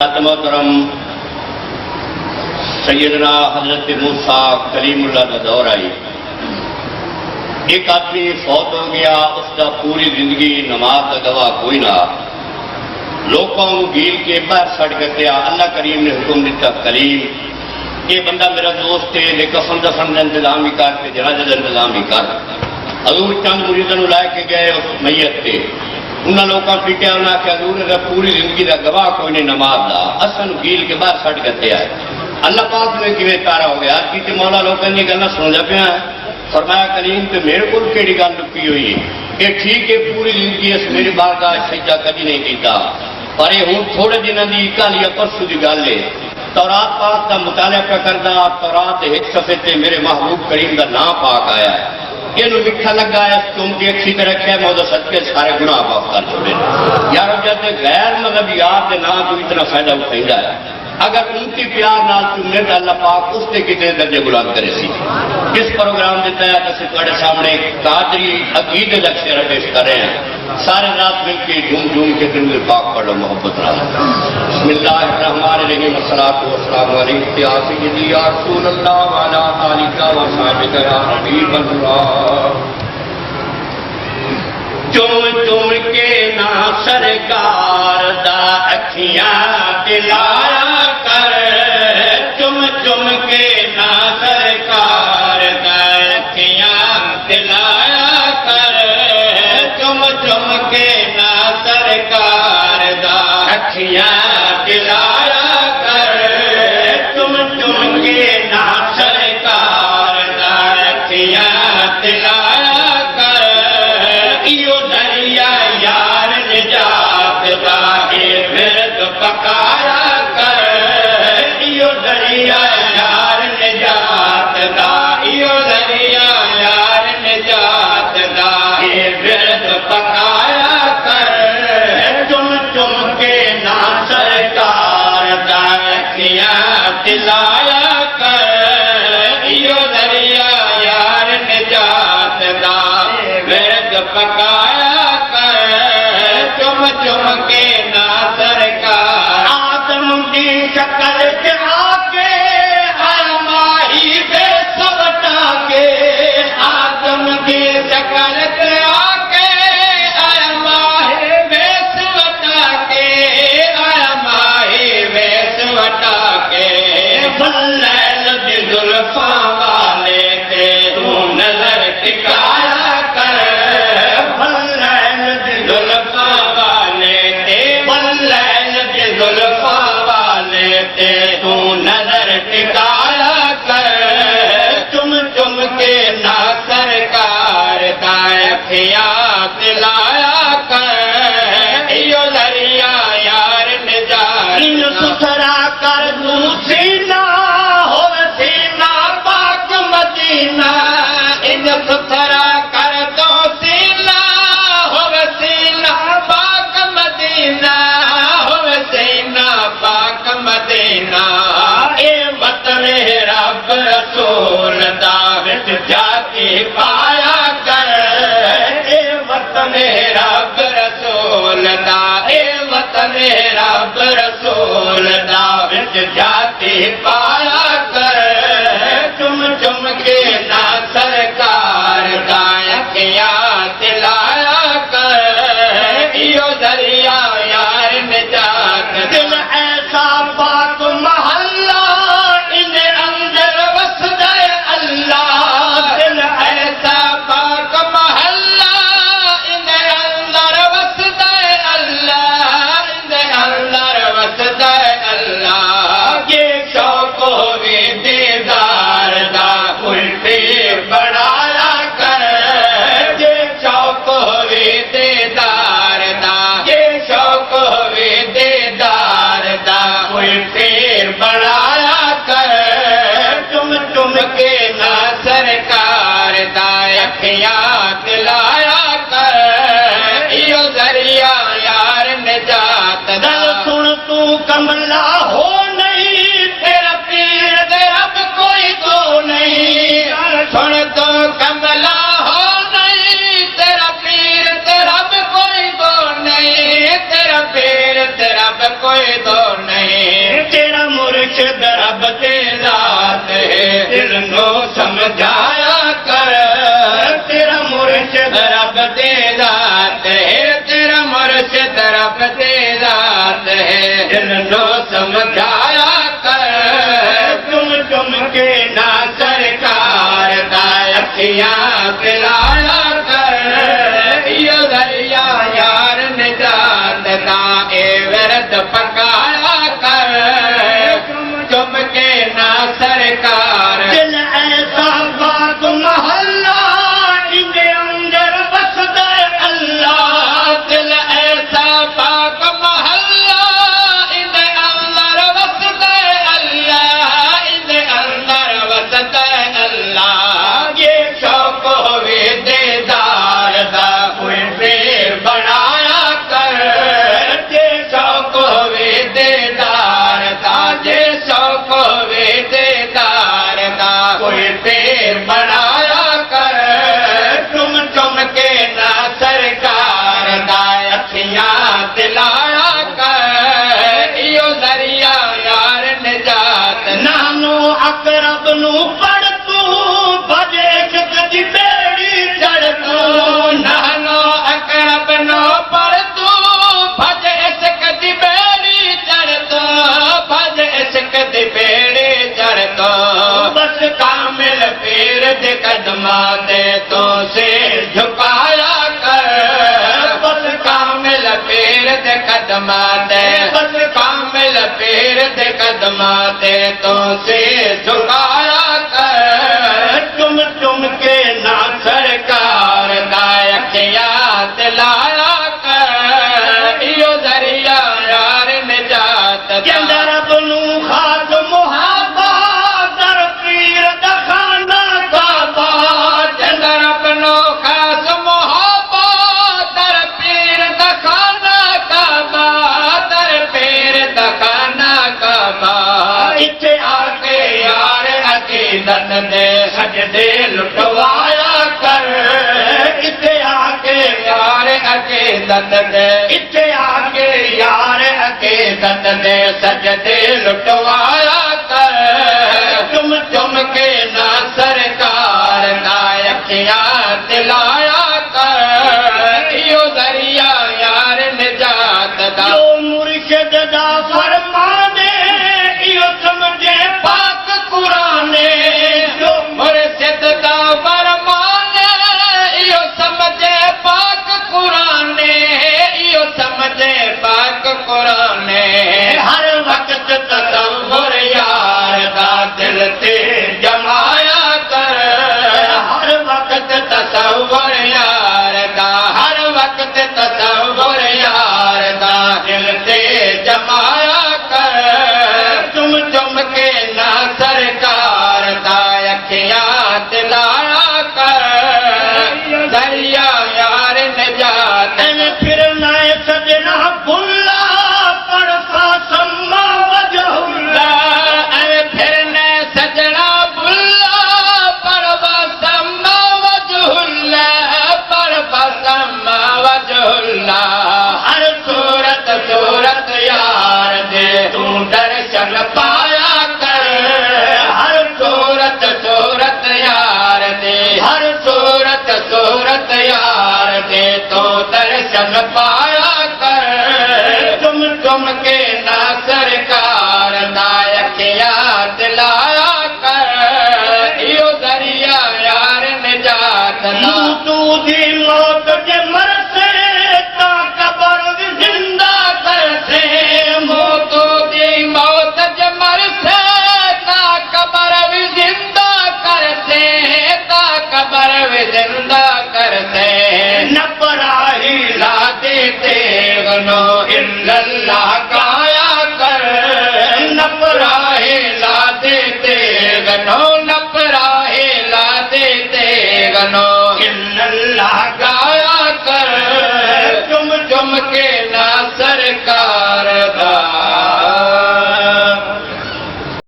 हजरत मोहतरम सैयदना हजरत मूसा कलीमुल्लाह का दौर आई। एक आदमी फौत हो गया, उसका पूरी जिंदगी नमाज का गवाह कोई ना, लोगों को गील के बाहर सड़ कर अल्लाह करीम ने हुक्म दिता, करीम ये बंदा मेरा दोस्त है, ले कफन दफन का इंतजाम ही कर, जनाजे का इंतजाम ही कर। हजूर चंद मुरीदों लैके गए उस मैयत से, उन्होंने लोगों पीटिया, उन्हें आख्या हजूर पूरी जिंदगी का गवाह कोई नहीं नमाज का, असन गील के बाहर सड़ करते आए। अल्लाह पाक ने किवें तारा हो गया कि मौला लोगों की गल्लां सुनदा पिया। फरमाया करीम तो मेरे को केड़ी गल लुकी हुई है, ये ठीक है पूरी जिंदगी इस मेरी बारगाह सजदा कभी नहीं किया, पर ये हूँ थोड़े दिनों की कल या परसों की गल है, तौरात पाक का मुताला पे करदा, तौरात एक सफे ते मेरे महबूब करीम का नाम पाक आया है, ये मिठा लगा है, तुम की अच्छी तरह रखा है, मैं उस सदके सारे गुनाह माफ कर छोड़े। यार जब गैर मतलब यार के नाम को इतना फायदा उठाइंदा है, अगर उनकी प्यार नाल चुने तो अल्लाह पाक उसके कितने दर्जे बुलंद करे सी। इस प्रोग्राम के तहत असं तुम्हारे सामने कादरी अकीदे का शेर पेश कर रहे हैं। सारे रात मिलकर झूम झूम के दिल पाक पढ़ लो मोहब्बत नाल। बिस्मिल्लाहिर्रहमानिर्रहीम, अस्सलातु वस्सलामु अलैका या सय्यदी या रसूलल्लाह व अला आलिका व सहाबिका या हबीबल्लाह। चुम चुम के ना सरकार दा अखियां दिलाया कर, चुम चुम के ना सरकार दा अखियां दिलाया कर, चुम चुम के ना सरकार दा अखियां दिलाया कर, चुम चुम के ना सरकार दा अखियां दिलाया कर। इयो दरिया यार निजात दा फिर पकाया कर, इयो दरिया यार निजात दा, इयो दरिया यार निजात दा फिर पकाया कर। चुम चुम के ना सरकार दा अखियां दिलाया कर, इयो दरिया यार निजात दा फिर पकाया कर। चुम चुम के ना सरकार आदम की शक्ल के आके माही पे सबटा के, आदम की शक्ल के आके माही पे सबटा के, माही पे सबटा के। बल्लैल दी जुल्फां वाले ते तू नजर टिकाया कर, बल्लैल दी जुल्फां वाले ते, बल्लैल दी जुल्फां वाले ते तू नजर टिकाया कर। चुम चुम के ना सरकार दा अखियां दिलाया कर, इयो दरिया यार निजात इन सुथरा कर तू सीना हो सीना पाक मदीना, इन सुथरा कर दो सीना हो सीना पाक मदीना, हो सीना पाक मदीना। ए वतन रब रसूल दा विच जाके पाया कर, ए वतन रब रसूल दा, ए वतन रब रसूल दा विच जाके पाया कर। चुम चुम के ना सरकार दा अखियां दिलाया कर, इयो दरिया यार निजात। दिल ऐसा पाक महल्ला इन अंदर वसदा अल्लाह, दिल ऐसा पाक महल्ला इन अंदर वसदा अल्लाह, इन अंदर वसदा अल्लाह। ये शौक होवे दीदार दा उल्टे बढ़ाया कर, ये शौक होवे दीदार दा, ये शौक होवे दीदार दा उल्टे बढ़ाया कर। चुम चुम के ना सरकार दा अखियां दिलाया कर, इयो दरिया यार निजात दा। सुन तू कमला हो नहीं, तेरा पीर तेरा कोई तो नहीं, सुन तू कमला हो नहीं, तेरा पीर तेरा कोई तो नहीं, तेरा पीर तेरा कोई तो नहीं। मुर्शिद रब ते जात है दिल नो समझाया कर तेरा मुर्शिद रब ते जात है तेरा मुर्शिद रब ते जात है दिल नो समझाया कर तुम के ना सरकार दा अखियां पिलाया कर यो दरिया यार निजात दा ए विरद पकाया कर तुम के ना सरकार दिल ऐसा बात महल्ला इनके अंदर बसदा अल्लाह दिल ऐसा पाक महल्ला इनके अंदर बसदा अल्लाह इनके अंदर बसदा अल्लाह ये शौक होवे देदार दा कोई फेर बनाया कर ये शौक होवे देदार दा जे शौक होवे देदार दा कोई फेर बनाया कर तुम के ना सरकार दा अखियां दिलाया कर यो दरिया यार निजात नानो अकरब नू पढ़ तू भजे कदी बेड़ी चढ़ तू नानो अकरब नू पढ़ तू भजे कदी बेड़ी चढ़ तू भजे कदी बेड़ी चढ़ तू बस कामिल पीर दे कदमा दे तो से झुकाया कर बस कामिल पीर दे कदमा दे बस कामिल पीर दे कदमा दे तो से झुकाया कर तुम के ना सरकार दा अखियां दिलाया कर यो दरिया यार निजात दा रब नू खास मुहाबा दर पीर दा खाना काबा दा रब नू खास मुहाबा दर पीर दा खाना काबा दर पीर दा खाना काबा इत्थे आके यार अकीदत दे सजदे लुटवाया कर इत्थे आके यार अकीदत दे इत्थे आके यार अकीदत दे सजदे लुटवाया कर तुम के ना सरकार दा अखियां दिलाया कर यो दरिया यार निजात दा मुर्शिद दा फरमाने यो समझे पाक कुराने जो मुर्शिद दा फरमाने यो समझे पाक कुराने यो समझे पाक कुराने हर वक्त तसव्वुर यार दा दिल ते जमाया कर हर वक्त तसव्वुर यार दा हर वक्त तसव्वुर यार दा दिल ते जमाया कर तुम के ना सरकार दा अखियां दिलाया कर दरिया यार निजात फिर नाए सजना भुल्ला पड़ता सम्मा वजहुल्ला फिर ने सजना भुल्ला पड़वा सम्मा वजहुल्ला पड़वा सम्मा वजहुल्ला हर सूरत सूरत यार दे तू दर्शन पाया कर हर सूरत सूरत यार दे हर सूरत सूरत यार दे तो दर्शन पाया कर तुम के ना सरकार दा अखियां दिलाया कर यो दरिया यार निजात दा तू दी मौत के मरसे ता कबर जिंदा करसे मौत दी मौत के मरसे ता कबर भी जिंदा करसे ता कबर भी जिंदा करसे न पराही ला देते गनो इल्लल्लाह गाया कर न पराही ला देते गनो न पराही ला देते गनो